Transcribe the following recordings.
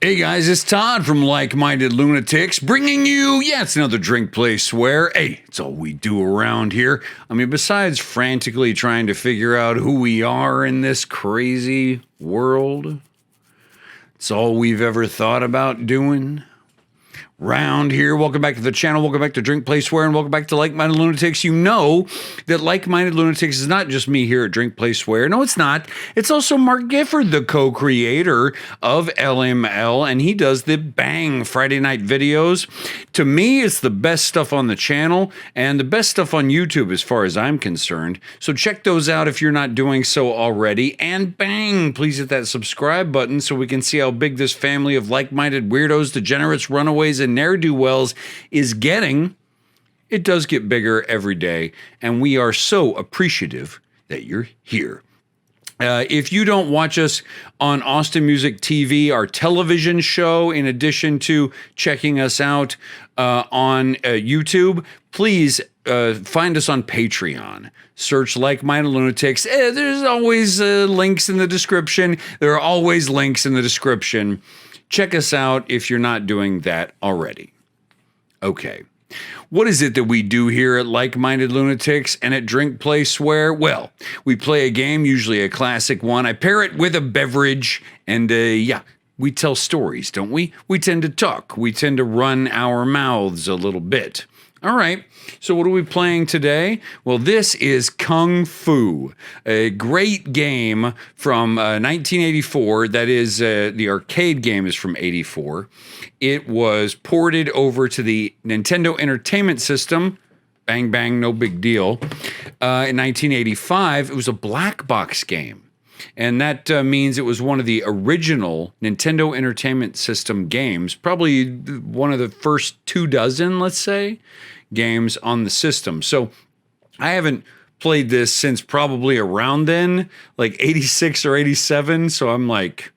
Hey guys, it's Todd from Like Minded Lunatics, bringing you, it's another drink, play, swear. Hey, it's all we do around here. I mean, besides frantically trying to figure out who we are in this crazy world, it's all we've ever thought about doing. Round here, welcome back to the channel, welcome back to Drink, Play, Swear, and welcome back to Like Minded Lunatics. You know that Like Minded Lunatics is not just me here at Drink, Play, Swear. No, it's not. It's also Mark Gifford, the co-creator of LML, and he does the Bang Friday night videos. To me, it's the best stuff on the channel and the best stuff on YouTube as far as I'm concerned. So check those out if you're not doing so already. And bang, please hit that subscribe button so we can see how big this family of like-minded weirdos, degenerates, runaways, and ne'er-do-wells is getting. It does get bigger every day, and we are so appreciative that you're here. If you don't watch us on Austin Music TV, our television show, in addition to checking us out on YouTube, please find us on Patreon. Search Like Minded Lunatics. There's always links in the description. There are always links in the description. Check us out if you're not doing that already. Okay. What is it that we do here at Like Minded Lunatics and at Drink, Play, Swear? Well, we play a game, usually a classic one. I pair it with a beverage, and we tell stories, don't we? We tend to talk. We tend to run our mouths a little bit. All right, so what are we playing today? Well, this is Kung Fu, a great game from 1984. That is, the arcade game is from '84. It was ported over to the Nintendo Entertainment System. Bang, bang, no big deal. In 1985, it was a black box game. And that means it was one of the original Nintendo Entertainment System games, probably one of the first 24, let's say, games on the system. So I haven't played this since probably around then, like 86 or 87. So I'm like,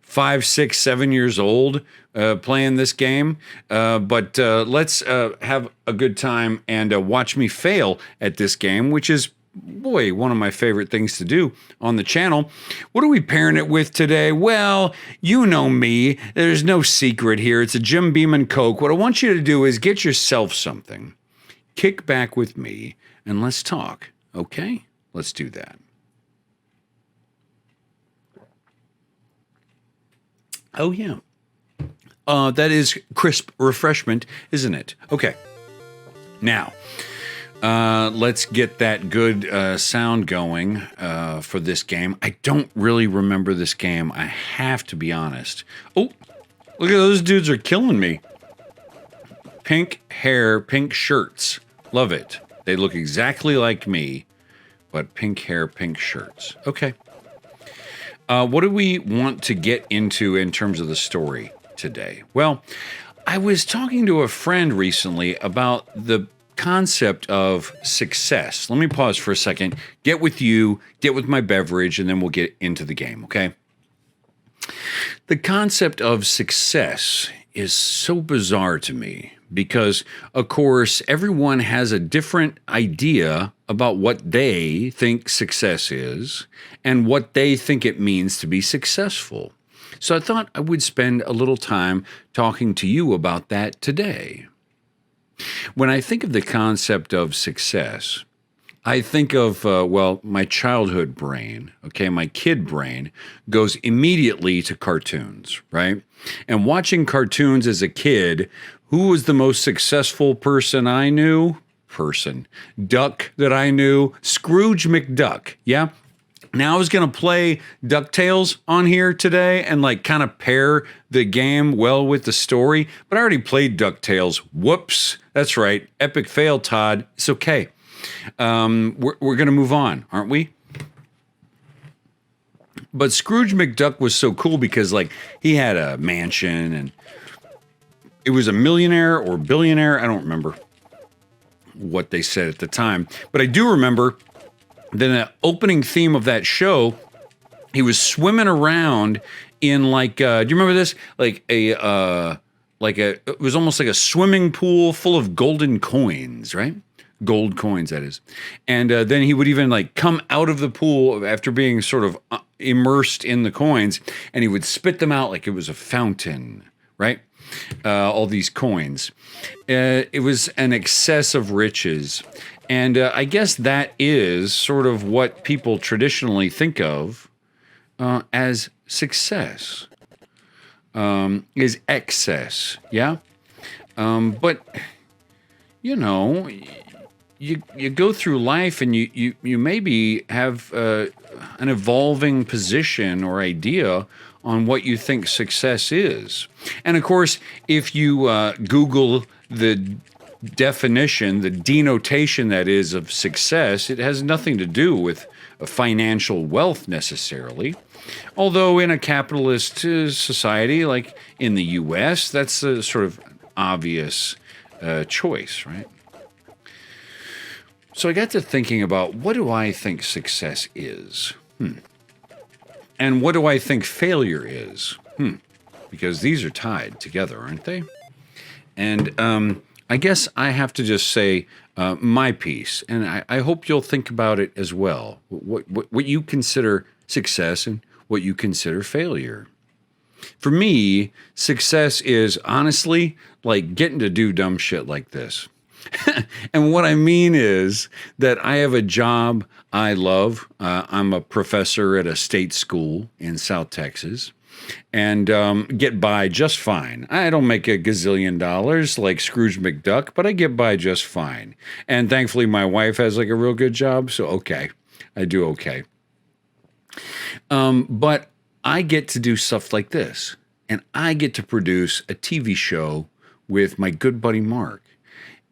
5, 6, 7 years old playing this game. But let's have a good time and watch me fail at this game, which is, boy, one of my favorite things to do on the channel. What are we pairing it with today? Well, you know me. There's no secret here. It's a Jim Beam and Coke. What I want you to do is get yourself something. Kick back with me and let's talk. Okay? Let's do that. Oh, yeah. That is crisp refreshment, isn't it? Okay. Now, let's get that good sound going for this game. I don't really remember this game. I have to be honest. Oh, look at those dudes are killing me. Pink hair, pink shirts. Love it. They look exactly like me, but pink hair, pink shirts. Okay. What do we want to get into in terms of the story today? Well, I was talking to a friend recently about the concept of success. Let me pause for a second, get with you, get with my beverage, and then we'll get into the game, okay? The concept of success is so bizarre to me because, of course, everyone has a different idea about what they think success is and what they think it means to be successful. So I thought I would spend a little time talking to you about that today. When I think of the concept of success, I think of, my childhood brain, okay, my kid brain goes immediately to cartoons, right? And watching cartoons as a kid, who was the most successful person I knew? Duck that I knew? Scrooge McDuck, yeah? Now I was going to play DuckTales on here today and kind of pair the game well with the story, but I already played DuckTales. Whoops. That's right. Epic fail, Todd. It's okay. We're going to move on, aren't we? But Scrooge McDuck was so cool because he had a mansion and it was a millionaire or billionaire. I don't remember what they said at the time, but I do remember then the opening theme of that show, he was swimming around in do you remember this? It was almost like a swimming pool full of golden coins, right? gold coins, that is. And then he would even like come out of the pool after being sort of immersed in the coins, and he would spit them out like it was a fountain, right? All these coins. It was an excess of riches. And I guess that is sort of what people traditionally think of as success, is excess, yeah? But, you know, you go through life and you maybe have an evolving position or idea on what you think success is. And of course, if you Google the definition, the denotation that is of success, it has nothing to do with financial wealth necessarily. Although in a capitalist society like in the US, that's a sort of obvious choice, right? So I got to thinking about, what do I think success is? And what do I think failure is? Because these are tied together, aren't they? And I guess I have to just say my piece, and I hope you'll think about it as well. What you consider success and what you consider failure. For me, success is honestly like getting to do dumb shit like this. And what I mean is that I have a job I love. I'm a professor at a state school in South Texas, and get by just fine. I don't make a gazillion dollars like Scrooge McDuck, but I get by just fine. And thankfully, my wife has like a real good job, so okay, I do okay. But I get to do stuff like this, and I get to produce a TV show with my good buddy Mark,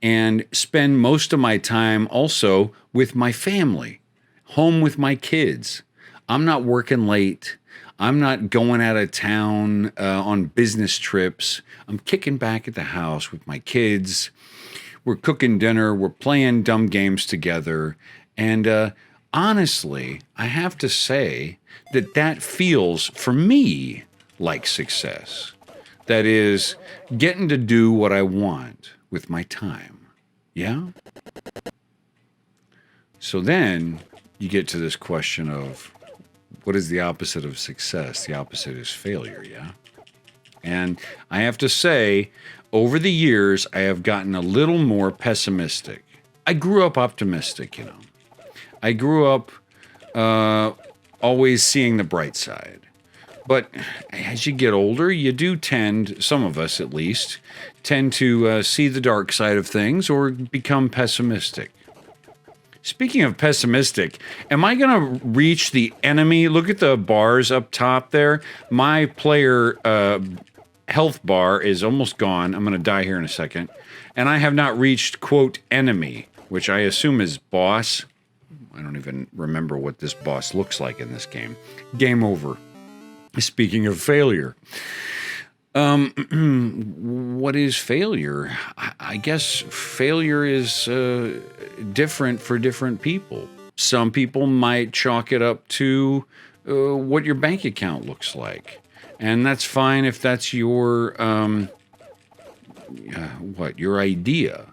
and spend most of my time also with my family, home with my kids. I'm not working late. I'm not going out of town on business trips. I'm kicking back at the house with my kids. We're cooking dinner. We're playing dumb games together. And honestly, I have to say that that feels, for me, like success. That is, getting to do what I want with my time. Yeah? So then you get to this question of, what is the opposite of success? The opposite is failure, yeah? And I have to say, over the years, I have gotten a little more pessimistic. I grew up optimistic, you know. I grew up always seeing the bright side. But as you get older, you do tend, some of us at least, tend to see the dark side of things or become pessimistic. Speaking of pessimistic, am I going to reach the enemy? Look at the bars up top there. My player health bar is almost gone. I'm going to die here in a second. And I have not reached, quote, enemy, which I assume is boss. I don't even remember what this boss looks like in this game. Game over. Speaking of failure. What is failure? I guess failure is different for different people. Some people might chalk it up to what your bank account looks like. And that's fine if that's your, your idea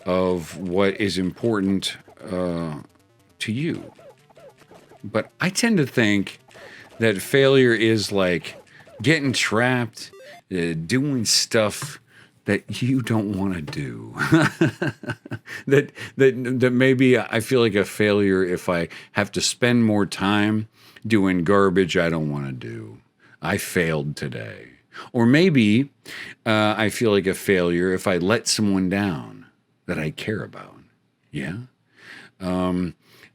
of what is important to you. But I tend to think that failure is like getting trapped, doing stuff that you don't want to do. that maybe I feel like a failure if I have to spend more time doing garbage I don't want to do. I failed today. Or maybe I feel like a failure if I let someone down that I care about. Yeah?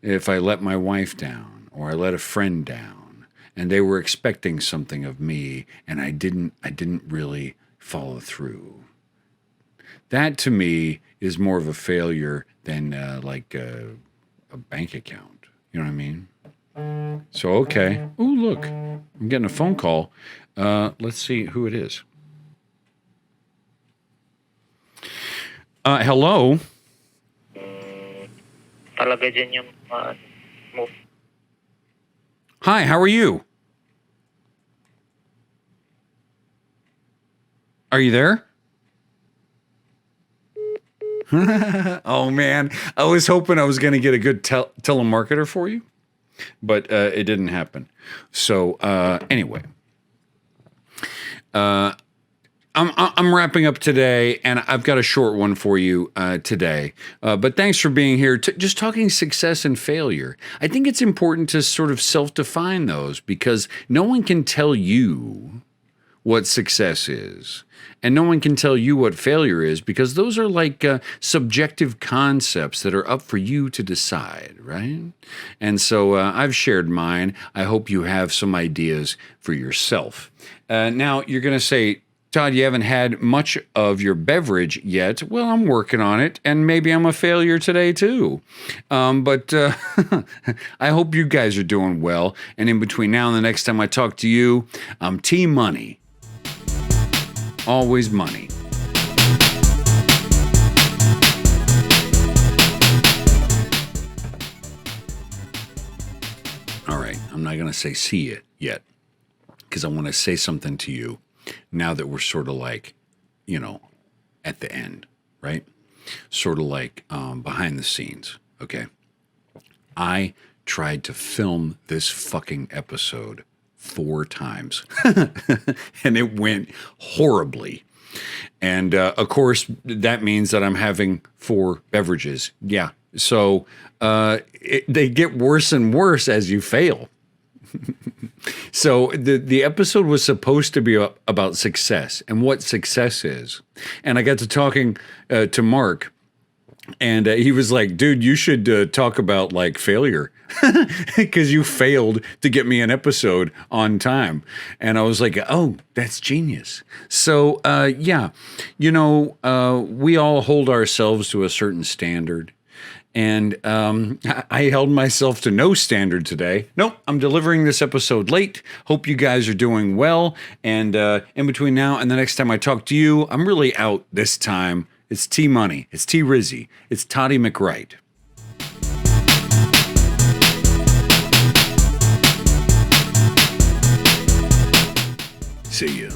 If I let my wife down, or I let a friend down, and they were expecting something of me, and I didn't really follow through. That to me is more of a failure than like a bank account. You know what I mean? So, okay. Ooh, look, I'm getting a phone call. Let's see who it is. Hello? Talaga dyan yung move. Hi, how are you? Are you there? Oh man, I was hoping I was going to get a good telemarketer for you, but it didn't happen. So anyway, I'm wrapping up today, and I've got a short one for you today. But thanks for being here. Just talking success and failure. I think it's important to sort of self-define those, because no one can tell you what success is, and no one can tell you what failure is, because those are like subjective concepts that are up for you to decide, right? And so I've shared mine. I hope you have some ideas for yourself. Now, you're going to say, Todd, you haven't had much of your beverage yet. Well, I'm working on it, and maybe I'm a failure today too. But I hope you guys are doing well. And in between now and the next time I talk to you, I'm T-Money. Always money. All right, I'm not going to say see you yet, because I want to say something to you now that we're sort of like, you know, at the end, right? Sort of like behind the scenes, okay? I tried to film this fucking episode 4 times, and it went horribly. And of course, that means that I'm having 4 beverages. Yeah. So they get worse and worse as you fail. So the episode was supposed to be about success and what success is. And I got to talking to Mark, and he was like, dude, you should talk about like failure, because you failed to get me an episode on time. And I was like, oh, that's genius. So yeah, you know, we all hold ourselves to a certain standard. And I held myself to no standard today. Nope, I'm delivering this episode late. Hope you guys are doing well. And in between now and the next time I talk to you, I'm really out this time. It's T-Money. It's T-Rizzy. It's Toddy McWright. See ya.